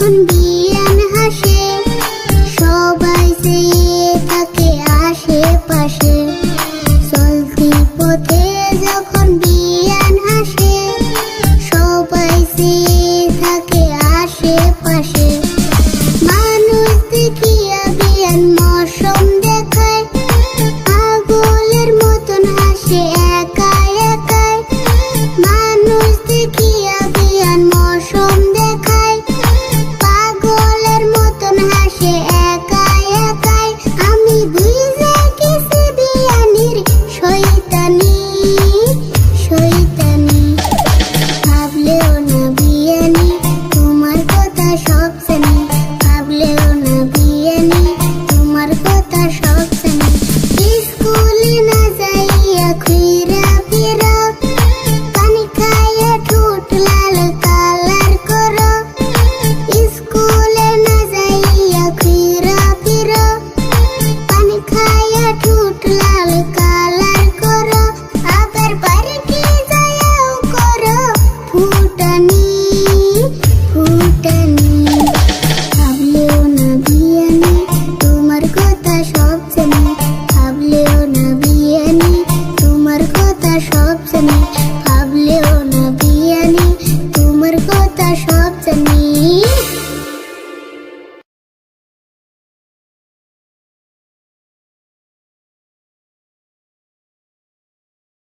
যখন বিয়ান হাসে সবাই চেয়ে থাকে আশেপাশে। চলতি পথে যখন বিয়ান হাসে সবাই চেয়ে থাকে আশেপাশে। মানুষ দেখিয়া বিয়ান মৌসুম দেখায়, পাগলের মতন হাসে একাই একাই। মানুষ দেখিয়া বিয়ান মৌসুম দেখায়, পাগলের মতন হাসে একাই একাই। আমি বুঝে গেছি বিয়ানের শয়তানি শয়তানি। ভাবলেও না বিয়ানি তোমার কথা সব জানি, ভাবলেও না বিয়ানি তোমার কথা সব জানি। স্কুলে না যাইয়া ঘুইরা ফিরো, পানি খাইয়া ঠোঁট লাল কালার করো। স্কুলে না যাইয়া ঘুইরা ফিরো, পানি খাইয়া ঠোঁট লাল কালার করো। আবার পার্কে যাইয়াও করো ফুটানি ফুটানি।